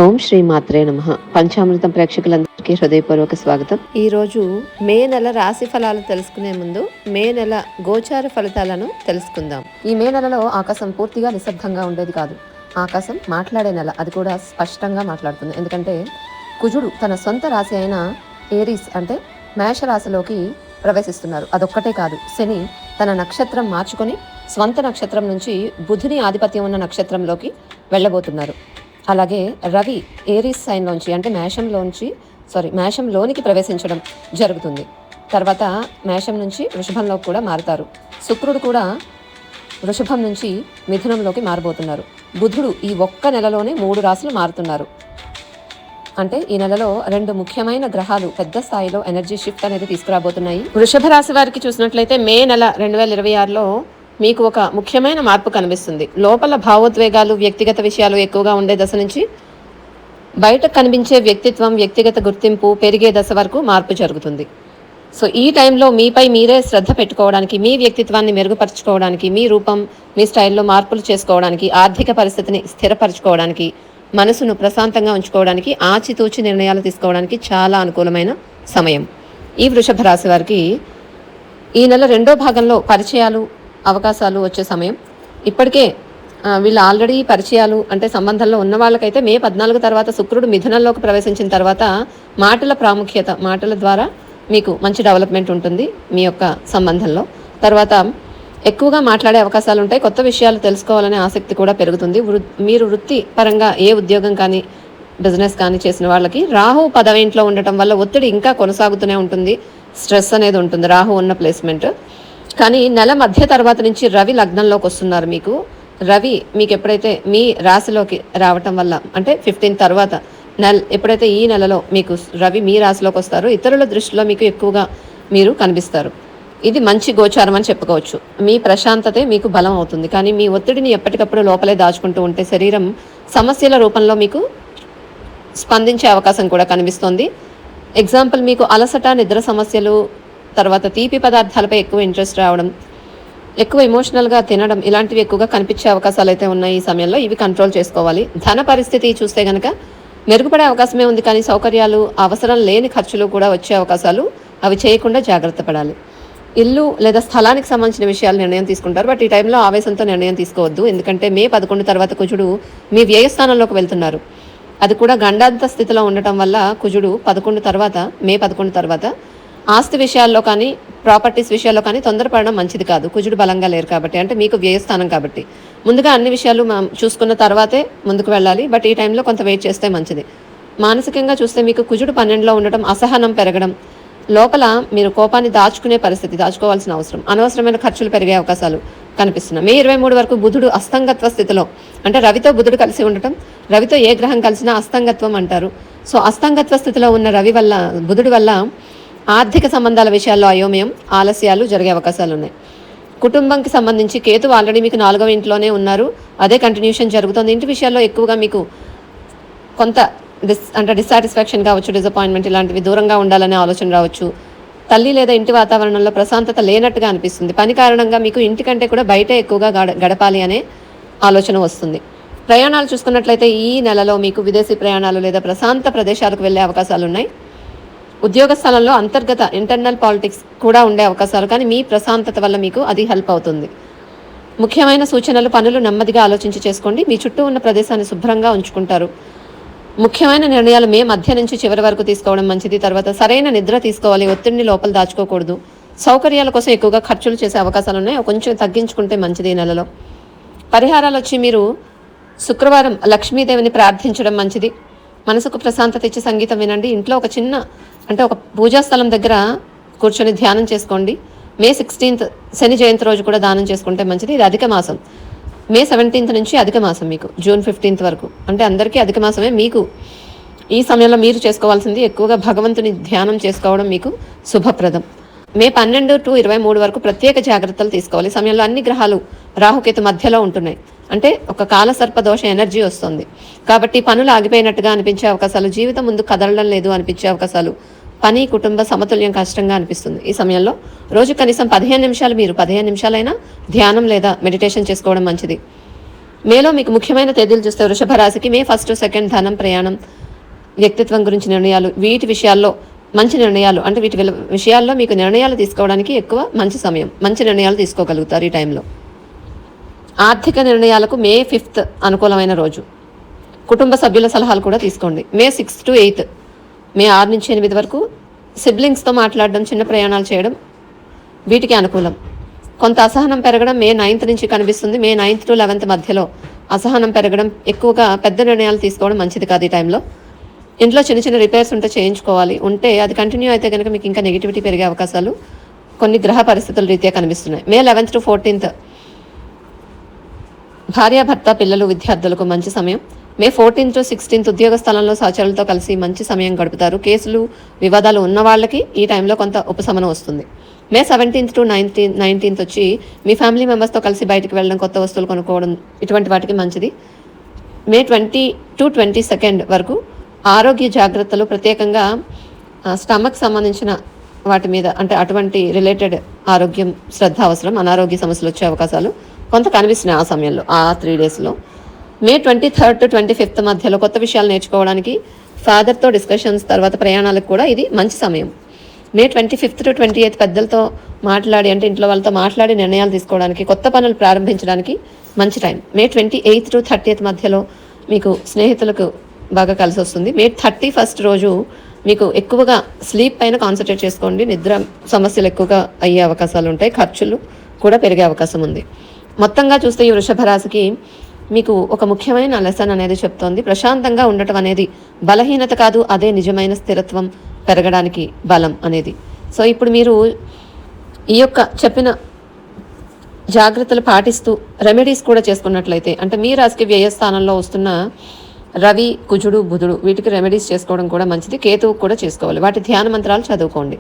ఓం శ్రీ మాత్రే నమః. పంచామృతం ప్రేక్షకులందరికీ హృదయపూర్వక స్వాగతం. ఈరోజు మే నెల రాశి ఫలాలు తెలుసుకునే ముందు మే నెల గోచార ఫలితాలను తెలుసుకుందాం. ఈ మే నెలలో ఆకాశం పూర్తిగా నిశ్శబ్దంగా ఉండేది కాదు. ఆకాశం మాట్లాడే నెల, అది కూడా స్పష్టంగా మాట్లాడుతుంది. ఎందుకంటే కుజుడు తన సొంత రాశి అయిన ఏరీస్ అంటే మేష రాశిలోకి ప్రవేశిస్తున్నారు. అదొక్కటే కాదు, శని తన నక్షత్రం మార్చుకొని స్వంత నక్షత్రం నుంచి బుధుని ఆధిపత్యం ఉన్న నక్షత్రంలోకి వెళ్ళబోతున్నారు. అలాగే రవి ఏరీస్ సైన్లోంచి అంటే మేషంలోనికి ప్రవేశించడం జరుగుతుంది. తర్వాత మేషం నుంచి వృషభంలోకి కూడా మారుతారు. శుక్రుడు కూడా వృషభం నుంచి మిథునంలోకి మారబోతున్నారు. బుధుడు ఈ ఒక్క నెలలోనే 3 రాశులు మారుతున్నారు. అంటే ఈ నెలలో 2 ముఖ్యమైన గ్రహాలు పెద్ద స్థాయిలో ఎనర్జీ షిఫ్ట్ అనేది తీసుకురాబోతున్నాయి. వృషభ రాశి వారికి చూసినట్లయితే మే నెల 2026లో మీకు ఒక ముఖ్యమైన మార్పు కనిపిస్తుంది. లోపల భావోద్వేగాలు, వ్యక్తిగత విషయాలు ఎక్కువగా ఉండే దశ నుంచి బయటకు కనిపించే వ్యక్తిత్వం, వ్యక్తిగత గుర్తింపు పెరిగే దశ వరకు మార్పు జరుగుతుంది. సో ఈ టైంలో మీపై మీరే శ్రద్ధ పెట్టుకోవడానికి, మీ వ్యక్తిత్వాన్ని మెరుగుపరచుకోవడానికి, మీ రూపం, మీ స్టైల్లో మార్పులు చేసుకోవడానికి, ఆర్థిక పరిస్థితిని స్థిరపరచుకోవడానికి, మనసును ప్రశాంతంగా ఉంచుకోవడానికి, ఆచితూచి నిర్ణయాలు తీసుకోవడానికి చాలా అనుకూలమైన సమయం. ఈ వృషభ రాశి వారికి ఈ నెల 2వ భాగంలో పరిచయాలు, అవకాశాలు వచ్చే సమయం. ఇప్పటికే వీళ్ళు ఆల్రెడీ పరిచయాలు అంటే సంబంధంలో ఉన్న వాళ్ళకైతే మే 14 తర్వాత శుక్రుడు మిథునంలోకి ప్రవేశించిన తర్వాత మాటల ప్రాముఖ్యత, మాటల ద్వారా మీకు మంచి డెవలప్మెంట్ ఉంటుంది మీ యొక్క సంబంధంలో. తర్వాత ఎక్కువగా మాట్లాడే అవకాశాలు ఉంటాయి. కొత్త విషయాలు తెలుసుకోవాలనే ఆసక్తి కూడా పెరుగుతుంది. మీరు వృత్తి పరంగా ఏ ఉద్యోగం కానీ బిజినెస్ కానీ చేసిన వాళ్ళకి రాహు 10వ ఇంట్లో ఉండటం వల్ల ఒత్తిడి ఇంకా కొనసాగుతూనే ఉంటుంది. స్ట్రెస్ అనేది ఉంటుంది రాహు ఉన్న ప్లేస్మెంట్. కానీ నెల మధ్య తర్వాత నుంచి రవి లగ్నంలోకి వస్తున్నారు. రవి మీకు ఎప్పుడైతే మీ రాశిలోకి రావటం వల్ల అంటే 15 తర్వాత ఎప్పుడైతే ఈ నెలలో మీకు రవి మీ రాశిలోకి వస్తారో ఇతరుల దృష్టిలో మీకు ఎక్కువగా మీరు కనిపిస్తారు. ఇది మంచి గోచారం అని చెప్పుకోవచ్చు. మీ ప్రశాంతతే మీకు బలం అవుతుంది. కానీ మీ ఒత్తిడిని ఎప్పటికప్పుడు లోపలే దాచుకుంటూ ఉంటే శరీరం సమస్యల రూపంలో మీకు స్పందించే అవకాశం కూడా కనిపిస్తోంది. ఎగ్జాంపుల్, మీకు అలసట, నిద్ర సమస్యలు, తర్వాత తీపి పదార్థాలపై ఎక్కువ ఇంట్రెస్ట్ రావడం, ఎక్కువ ఎమోషనల్గా తినడం, ఇలాంటివి ఎక్కువగా కనిపించే అవకాశాలు అయితే ఉన్నాయి. ఈ సమయంలో ఇవి కంట్రోల్ చేసుకోవాలి. ధన పరిస్థితి చూస్తే కనుక మెరుగుపడే అవకాశమే ఉంది. కానీ సౌకర్యాలు, అవసరం లేని ఖర్చులు కూడా వచ్చే అవకాశాలు, అవి చేయకుండా జాగ్రత్త పడాలి. ఇల్లు లేదా స్థలానికి సంబంధించిన విషయాలు నిర్ణయం తీసుకుంటారు. బట్ ఈ టైంలో ఆవేశంతో నిర్ణయం తీసుకోవద్దు. ఎందుకంటే మే 11 తర్వాత కుజుడు మీ వ్యయస్థానంలోకి వెళ్తున్నారు. అది కూడా గండాంత స్థితిలో ఉండటం వల్ల కుజుడు మే 11 తర్వాత ఆస్తి విషయాల్లో కానీ ప్రాపర్టీస్ విషయాల్లో కానీ తొందరపడడం మంచిది కాదు. కుజుడు బలంగా లేరు కాబట్టి, అంటే మీకు వ్యయస్థానం కాబట్టి ముందుగా అన్ని విషయాలు చూసుకున్న తర్వాతే ముందుకు వెళ్ళాలి. బట్ ఈ టైంలో కొంత వెయిట్ చేస్తే మంచిది. మానసికంగా చూస్తే మీకు కుజుడు 12లో ఉండటం, అసహనం పెరగడం, లోపల మీరు కోపాన్ని దాచుకోవాల్సిన అవసరం, అనవసరమైన ఖర్చులు పెరిగే అవకాశాలు కనిపిస్తున్నాయి. మే 23 వరకు బుధుడు అస్తంగత్వ స్థితిలో, అంటే రవితో బుధుడు కలిసి ఉండటం, రవితో ఏ గ్రహం కలిసినా అస్తంగత్వం అంటారు. సో అస్తంగత్వ స్థితిలో ఉన్న బుధుడి వల్ల ఆర్థిక సంబంధాల విషయాల్లో అయోమయం, ఆలస్యాలు జరిగే అవకాశాలు ఉన్నాయి. కుటుంబంకి సంబంధించి కేతు ఆల్రెడీ మీకు 4వ ఇంట్లోనే ఉన్నారు. అదే కంటిన్యూషన్ జరుగుతుంది. ఇంటి విషయాల్లో ఎక్కువగా మీకు కొంత డిస్సాటిస్ఫాక్షన్ కావచ్చు, డిసప్పాయింట్మెంట్, ఇలాంటివి దూరంగా ఉండాలనే ఆలోచన రావచ్చు. తల్లి లేదా ఇంటి వాతావరణంలో ప్రశాంతత లేనట్టుగా అనిపిస్తుంది. పని కారణంగా మీకు ఇంటి కంటే కూడా బయట ఎక్కువగా గడపాలి అనే ఆలోచన వస్తుంది. ప్రయాణాలు చూసుకున్నట్లయితే ఈ నెలలో మీకు విదేశీ ప్రయాణాలు లేదా ప్రశాంత ప్రదేశాలకు వెళ్ళే అవకాశాలు ఉన్నాయి. ఉద్యోగ స్థలంలో అంతర్గత ఇంటర్నల్ పాలిటిక్స్ కూడా ఉండే అవకాశాలు, కానీ మీ ప్రశాంతత వల్ల మీకు అది హెల్ప్ అవుతుంది. ముఖ్యమైన సూచనలు, పనులు నెమ్మదిగా ఆలోచించి చేసుకోండి. మీ చుట్టూ ఉన్న ప్రదేశాన్ని శుభ్రంగా ఉంచుకుంటారు. ముఖ్యమైన నిర్ణయాలు మే మధ్య నుంచి చివరి వరకు తీసుకోవడం మంచిది. తర్వాత సరైన నిద్ర తీసుకోవాలి. ఒత్తిడిని లోపల దాచుకోకూడదు. సౌకర్యాల కోసం ఎక్కువగా ఖర్చులు చేసే అవకాశాలు ఉన్నాయి. కొంచెం తగ్గించుకుంటే మంచిది. ఈ నెలలో పరిహారాలు వచ్చి మీరు శుక్రవారం లక్ష్మీదేవిని ప్రార్థించడం మంచిది. మనసుకు ప్రశాంతత ఇచ్చి సంగీతం వినండి. ఇంట్లో ఒక పూజా స్థలం దగ్గర కూర్చొని ధ్యానం చేసుకోండి. మే 16 శని జయంతి రోజు కూడా దానం చేసుకుంటే మంచిది. ఇది అధిక మాసం. మే 17 నుంచి అధిక మాసం, మీకు జూన్ 15 వరకు, అంటే అందరికీ అధిక మాసమే. మీకు ఈ సమయంలో మీరు చేసుకోవాల్సింది ఎక్కువగా భగవంతుని ధ్యానం చేసుకోవడం మీకు శుభప్రదం. మే 12 to 23 వరకు ప్రత్యేక జాగ్రత్తలు తీసుకోవాలి. సమయంలో అన్ని గ్రహాలు రాహుకేతు మధ్యలో ఉంటున్నాయి. అంటే ఒక కాల సర్పదోష ఎనర్జీ వస్తుంది. కాబట్టి పనులు ఆగిపోయినట్టుగా అనిపించే అవకాశాలు, జీవితం ముందు కదలడం లేదు అనిపించే అవకాశాలు, పని కుటుంబ సమతుల్యం కష్టంగా అనిపిస్తుంది. ఈ సమయంలో రోజు కనీసం 15 నిమిషాలు మీరు 15 నిమిషాలైనా ధ్యానం లేదా మెడిటేషన్ చేసుకోవడం మంచిది. మేలో మీకు ముఖ్యమైన తేదీలు చూస్తే వృషభ రాశికి మే 1, 2 ధనం, ప్రయాణం, వ్యక్తిత్వం గురించి నిర్ణయాలు, వీటి విషయాల్లో మంచి నిర్ణయాలు, అంటే వీటి విషయాల్లో మీకు నిర్ణయాలు తీసుకోవడానికి ఎక్కువ మంచి సమయం, మంచి నిర్ణయాలు తీసుకోగలుగుతారు ఈ టైంలో. ఆర్థిక నిర్ణయాలకు మే 5 అనుకూలమైన రోజు. కుటుంబ సభ్యుల సలహాలు కూడా తీసుకోండి. మే 6 to 8, మే 6 నుంచి 8 వరకు సిబ్లింగ్స్తో మాట్లాడడం, చిన్న ప్రయాణాలు చేయడం వీటికి అనుకూలం. కొంత అసహనం పెరగడం మే 9 నుంచి కనిపిస్తుంది. మే 9 to 11 మధ్యలో అసహనం పెరగడం, ఎక్కువగా పెద్ద నిర్ణయాలు తీసుకోవడం మంచిది కాదు ఈ టైంలో. ఇంట్లో చిన్న చిన్న రిపేర్స్ ఉంటే చేయించుకోవాలి. ఉంటే అది కంటిన్యూ అయితే కనుక మీకు ఇంకా నెగిటివిటీ పెరిగే అవకాశాలు కొన్ని గ్రహ పరిస్థితుల రీత్యా కనిపిస్తున్నాయి. మే 11 to 14 భార్యాభర్త, పిల్లలు, విద్యార్థులకు మంచి సమయం. మే 14 to 16 ఉద్యోగ స్థలంలో సహచరులతో కలిసి మంచి సమయం గడుపుతారు. కేసులు, వివాదాలు ఉన్న వాళ్ళకి ఈ టైంలో కొంత ఉపశమనం వస్తుంది. మే 17 to 19 వచ్చి మీ ఫ్యామిలీ మెంబర్స్తో కలిసి బయటికి వెళ్ళడం, కొత్త వస్తువులు కొనుక్కోవడం, ఇటువంటి వాటికి మంచిది. మే 20 to 22 వరకు ఆరోగ్య జాగ్రత్తలు, ప్రత్యేకంగా స్టమక్ సంబంధించిన వాటి మీద, అంటే అటువంటి రిలేటెడ్ ఆరోగ్యం శ్రద్ధ అవసరం. అనారోగ్య సమస్యలు వచ్చే అవకాశాలు కొంత కనిపిస్తున్నాయి ఆ సమయంలో, ఆ 3 డేస్లో. మే 23 to 25 మధ్యలో కొత్త విషయాలు నేర్చుకోవడానికి, ఫాదర్తో డిస్కషన్స్, తర్వాత ప్రయాణాలకు కూడా ఇది మంచి సమయం. మే 25 to 28 పెద్దలతో మాట్లాడి, అంటే ఇంట్లో వాళ్ళతో మాట్లాడి నిర్ణయాలు తీసుకోవడానికి, కొత్త పనులు ప్రారంభించడానికి మంచి టైం. మే 28 to 30 మధ్యలో మీకు స్నేహితులకు బాగా కలిసి వస్తుంది. మే 31 రోజు మీకు ఎక్కువగా స్లీప్ పైన కాన్సన్ట్రేట్ చేసుకోండి. నిద్ర సమస్యలు ఎక్కువగా అయ్యే అవకాశాలు ఉంటాయి. ఖర్చులు కూడా పెరిగే అవకాశం ఉంది. మొత్తంగా చూస్తే ఈ వృషభ రాశికి మీకు ఒక ముఖ్యమైన లెసన్ అనేది చెప్తోంది. ప్రశాంతంగా ఉండటం అనేది బలహీనత కాదు, అదే నిజమైన స్థిరత్వం పెరగడానికి బలం అనేది. సో ఇప్పుడు మీరు ఈ యొక్క చెప్పిన జాగ్రత్తలు పాటిస్తూ రెమెడీస్ కూడా చేసుకున్నట్లయితే, అంటే మీ రాశికి వ్యయస్థానంలో వస్తున్న రవి, కుజుడు, బుధుడు, వీటికి రెమెడీస్ చేసుకోవడం కూడా మంచిది. కేతువు కూడా చేసుకోవాలి. వాటి ధ్యాన మంత్రాలు చదువుకోండి.